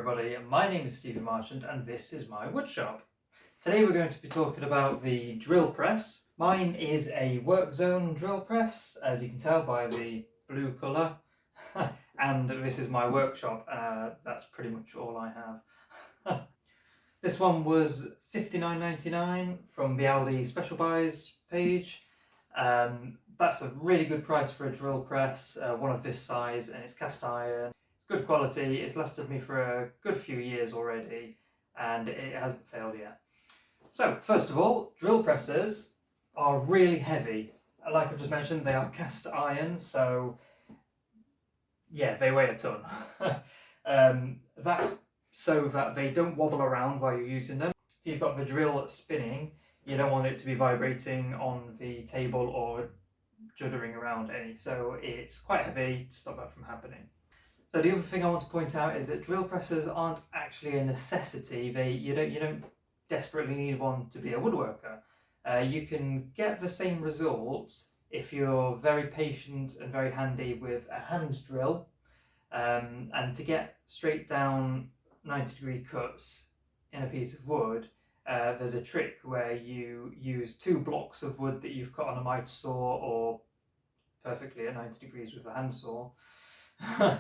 everybody, my name is Stephen Marchant and this is my woodshop. Today we're going to be talking about the drill press. Mine is a work zone drill press, as you can tell by the blue colour, and this is my workshop. That's pretty much all I have. This one was $59.99 from the Aldi Special Buys page. That's a really good price for a drill press, one of this size, and it's cast iron. It's good quality, it's lasted me for a good few years already, and it hasn't failed yet. So, first of all, drill presses are really heavy. Like I've just mentioned, they are cast iron, so yeah, they weigh a ton. That's so that they don't wobble around while you're using them. If you've got the drill spinning, you don't want it to be vibrating on the table or juddering around any, so it's quite heavy to stop that from happening. So the other thing I want to point out is that drill presses aren't actually a necessity. You don't desperately need one to be a woodworker. You can get the same results if you're very patient and very handy with a hand drill. And to get straight down 90-degree cuts in a piece of wood, there's a trick where you use two blocks of wood that you've cut on a miter saw or perfectly at 90 degrees with a handsaw,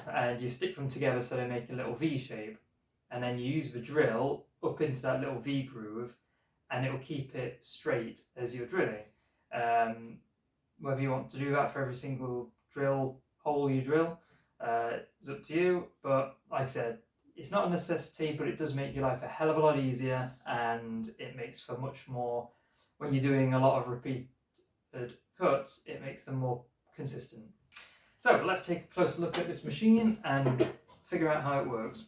and you stick them together so they make a little V shape, and then you use the drill up into that little V groove and it will keep it straight as you're drilling. Whether you want to do that for every single drill hole you drill, it's up to you, but like I said, it's not a necessity, but it does make your life a hell of a lot easier, and it makes for much more, when you're doing a lot of repeated cuts, it makes them more consistent. So let's take a closer look at this machine and figure out how it works.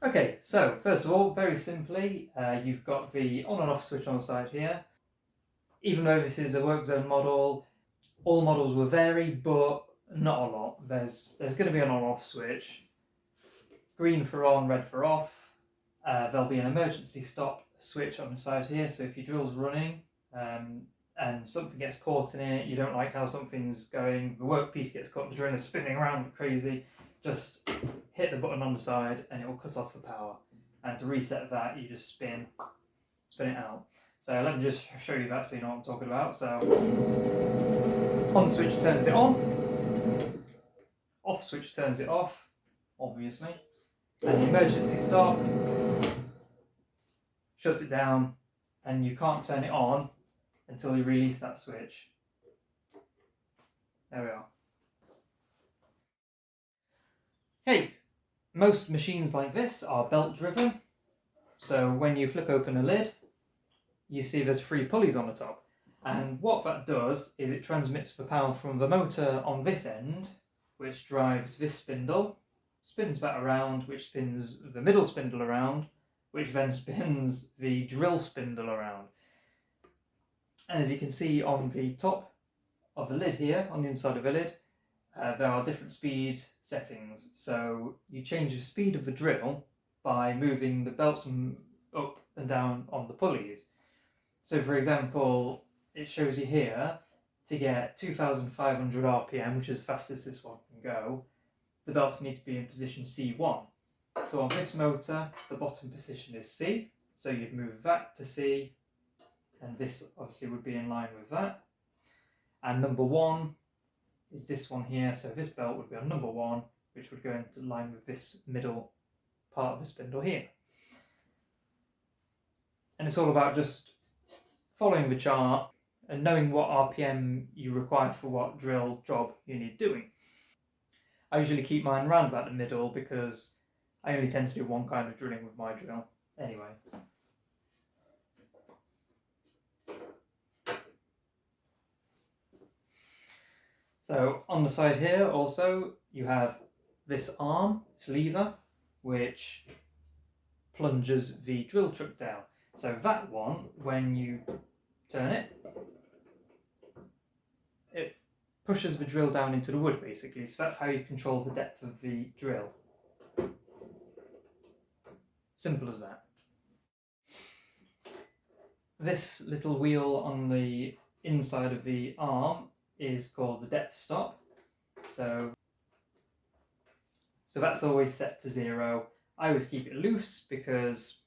Okay, so first of all, very simply, you've got the on and off switch on the side here. Even though this is a work zone model, all models will vary, but not a lot. There's going to be an on-off switch, green for on, red for off. There'll be an emergency stop switch on the side here, so if your drill's running and something gets caught in it, you don't like how something's going, the workpiece gets caught, the drill is spinning around like crazy, just hit the button on the side and it will cut off the power. And to reset that, you just spin it out. So let me just show you that so you know what I'm talking about. So on switch turns it on, off switch turns it off, obviously, and the emergency stop shuts it down, and you can't turn it on until you release that switch. There we are. Okay, most machines like this are belt driven, so when you flip open a lid, you see there's 3 pulleys on the top, and what that does is it transmits the power from the motor on this end, which drives this spindle, spins that around, which spins the middle spindle around, which then spins the drill spindle around. And as you can see on the top of the lid here, on the inside of the lid, there are different speed settings. So you change the speed of the drill by moving the belts up and down on the pulleys. So for example, it shows you here, to get 2,500 RPM, which is the fastest this one can go, the belts need to be in position C1. So on this motor, the bottom position is C, so you'd move that to C, and this obviously would be in line with that. And number 1 is this one here, so this belt would be on number 1, which would go into line with this middle part of the spindle here. And it's all about just following the chart and knowing what RPM you require for what drill job you need doing. I usually keep mine round about the middle because I only tend to do one kind of drilling with my drill anyway. So on the side here also you have this arm, this lever, which plunges the drill truck down. So that one, when you turn it, it pushes the drill down into the wood basically. So that's how you control the depth of the drill. Simple as that. This little wheel on the inside of the arm is called the depth stop. So So that's always set to 0. I always keep it loose because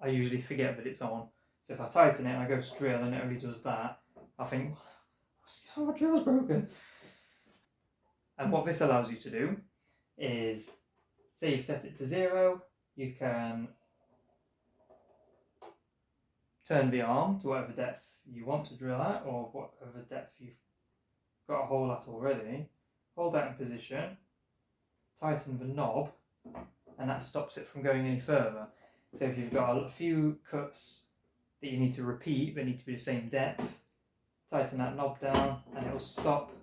I usually forget that it's on. So if I tighten it and I go to drill and it only does that, I think, oh, my drill's broken. And what this allows you to do is, say you've set it to 0, you can turn the arm to whatever depth you want to drill at, or whatever depth you've got a hole at already. Hold that in position, tighten the knob, and that stops it from going any further. So if you've got a few cuts that you need to repeat, but need to be the same depth, tighten that knob down and it will stop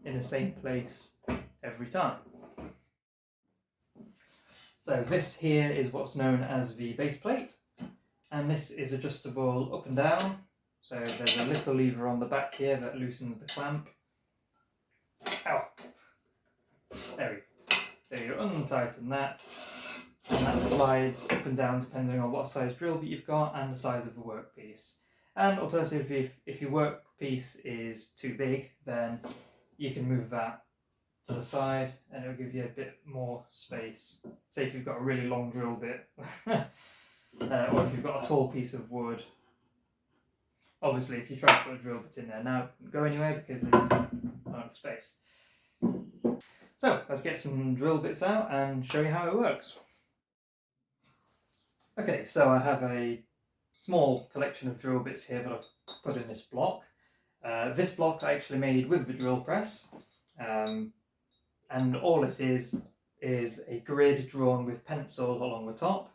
in the same place every time. So this here is what's known as the base plate, and this is adjustable up and down. So there's a little lever on the back here that loosens the clamp. Ow! There we go. So you untighten that, and that slides up and down depending on what size drill bit you've got and the size of the workpiece. And alternatively, if your workpiece is too big, then you can move that to the side and it'll give you a bit more space. Say if you've got a really long drill bit, or if you've got a tall piece of wood. Obviously, if you try to put a drill bit in there now, it won't go anywhere because there's not enough space. So let's get some drill bits out and show you how it works. Okay, so I have a small collection of drill bits here that I've put in this block. This block I actually made with the drill press, and all it is a grid drawn with pencil along the top,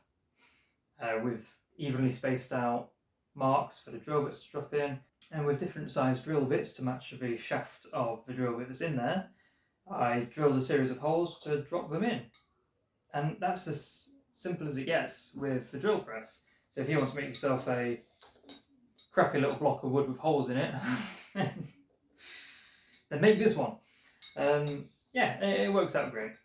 with evenly spaced out marks for the drill bits to drop in, and with different sized drill bits to match the shaft of the drill bit that's in there. I drilled a series of holes to drop them in, and that's as simple as it gets with the drill press. So if you want to make yourself a crappy little block of wood with holes in it, then make this one. Yeah, it works out great.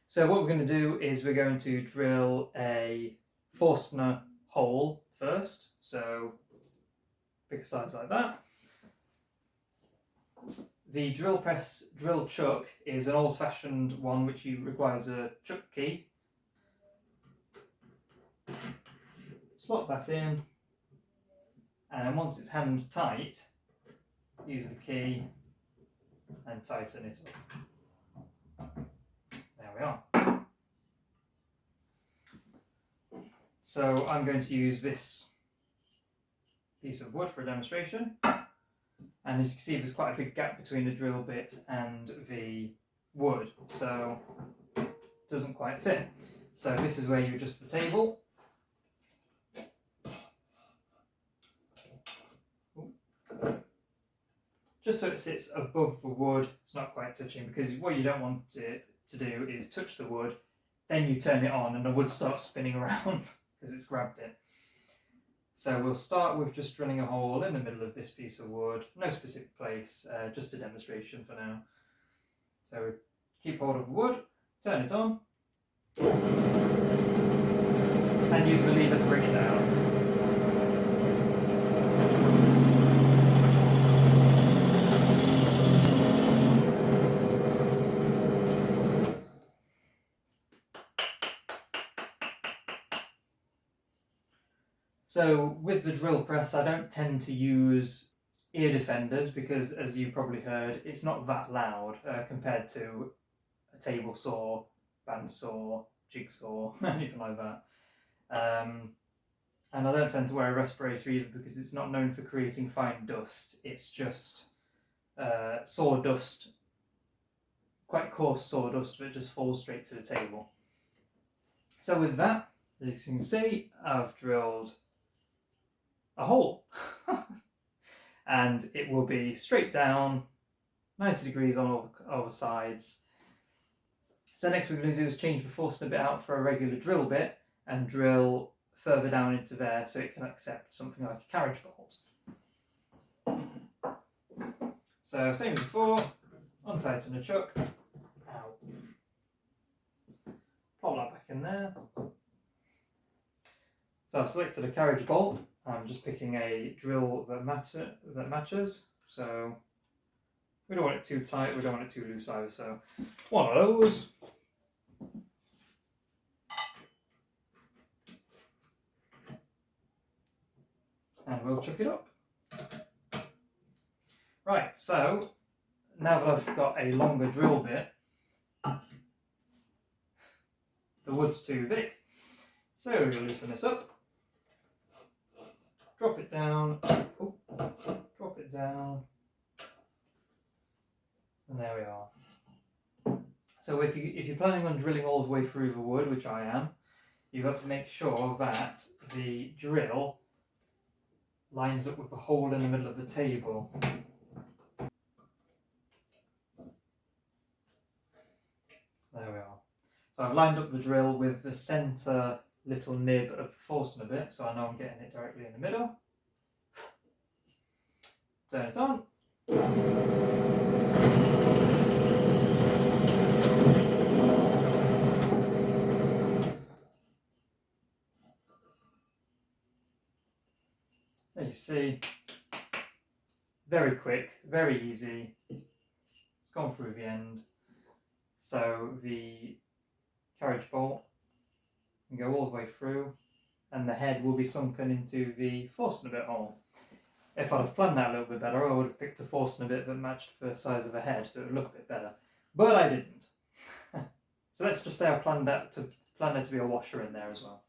So what we're going to do is we're going to drill a Forstner hole first. So pick a size like that. The drill press drill chuck is an old-fashioned one which requires a chuck key. Slot that in, and once it's hand tight, use the key and tighten it up. There we are. So I'm going to use this piece of wood for a demonstration. And as you can see, there's quite a big gap between the drill bit and the wood, so it doesn't quite fit. So this is where you adjust the table. Just so it sits above the wood, it's not quite touching, because what you don't want it to do is touch the wood, then you turn it on and the wood starts spinning around because it's grabbed it. So we'll start with just drilling a hole in the middle of this piece of wood, no specific place, just a demonstration for now. So keep hold of the wood, turn it on, and use the lever to bring it down. So with the drill press, I don't tend to use ear defenders because, as you probably heard, it's not that loud compared to a table saw, bandsaw, jigsaw, anything like that. And I don't tend to wear a respirator either because it's not known for creating fine dust. It's just sawdust, quite coarse sawdust that just falls straight to the table. So with that, as you can see, I've drilled a hole and it will be straight down, 90 degrees on all the sides. So next we're going to do is change the Forstner bit out for a regular drill bit and drill further down into there so it can accept something like a carriage bolt. So same as before, untighten the chuck, plop that back in there. So I've selected a carriage bolt. I'm just picking a drill that matches. So We don't want it too tight, we don't want it too loose either, so one of those. And we'll chuck it up. Right, so now that I've got a longer drill bit, the wood's too big. So we'll loosen this up, drop it down, drop it down, and there we are. So if you're planning on drilling all the way through the wood, which I am, you've got to make sure that the drill lines up with the hole in the middle of the table. There we are. So I've lined up the drill with the centre little nib of the Forstner bit, so I know I'm getting it directly in the middle. Turn it on. There you see, very quick, very easy. It's gone through the end. So the carriage bolt can go all the way through, and the head will be sunken into the Forstner bit hole. If I'd have planned that a little bit better, I would have picked a Forstner bit that matched the size of the head, so it would look a bit better. But I didn't. So let's just say I planned there to be a washer in there as well.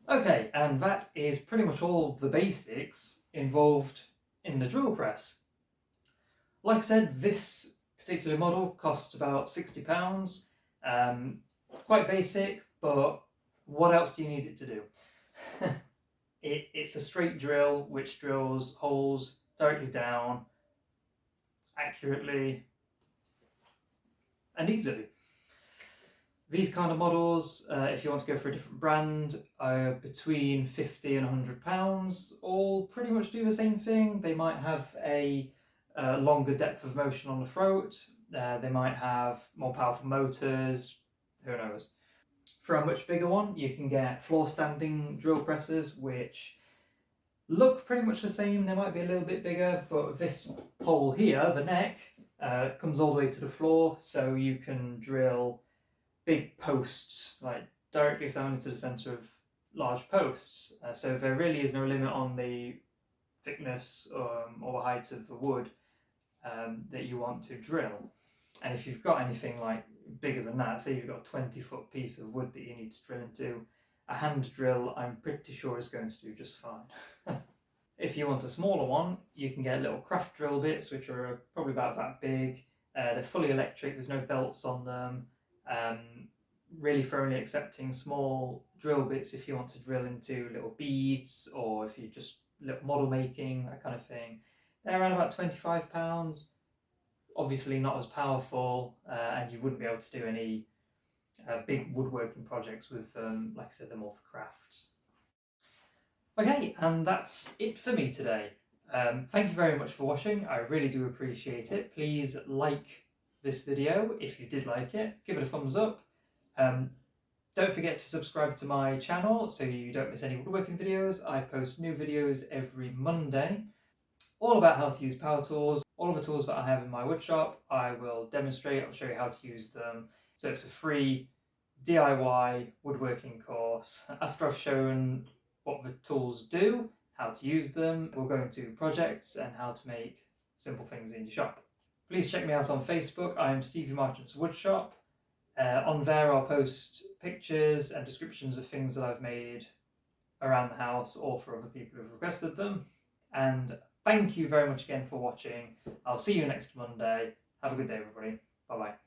Okay, and that is pretty much all the basics involved in the drill press. Like I said, this particular model costs about £60. Quite basic, but what else do you need it to do? It's a straight drill which drills holes directly down, accurately and easily. These kind of models, if you want to go for a different brand, are between £50 and £100. All pretty much do the same thing. They might have a longer depth of motion on the throat. They might have more powerful motors. Who knows? For a much bigger one, you can get floor standing drill presses, which look pretty much the same. They might be a little bit bigger, but this hole here, the neck, comes all the way to the floor, so you can drill big posts, like directly down into the centre of large posts. So there really is no limit on the thickness or the height of the wood that you want to drill. And if you've got anything like bigger than that, say you've got a 20-foot piece of wood that you need to drill into, a hand drill I'm pretty sure is going to do just fine. If you want a smaller one, you can get little craft drill bits, which are probably about that big. They're fully electric, there's no belts on them. Really for only accepting small drill bits if you want to drill into little beads, or if you just little model making, that kind of thing. They're around about £25. Obviously not as powerful, and you wouldn't be able to do any big woodworking projects with them. Like I said, they're more for crafts. Okay, and that's it for me today. Thank you very much for watching. I really do appreciate it. Please like this video if you did like it. Give it a thumbs up. Don't forget to subscribe to my channel so you don't miss any woodworking videos. I post new videos every Monday, all about how to use power tools. All of the tools that I have in my woodshop, I will demonstrate. I'll show you how to use them. So it's a free DIY woodworking course. After I've shown what the tools do, how to use them, we'll go into projects and how to make simple things in your shop. Please check me out on Facebook. I am Stevie Marchant's Woodshop. On there I'll post pictures and descriptions of things that I've made around the house or for other people who've requested them. And thank you very much again for watching. I'll see you next Monday. Have a good day, everybody. Bye bye.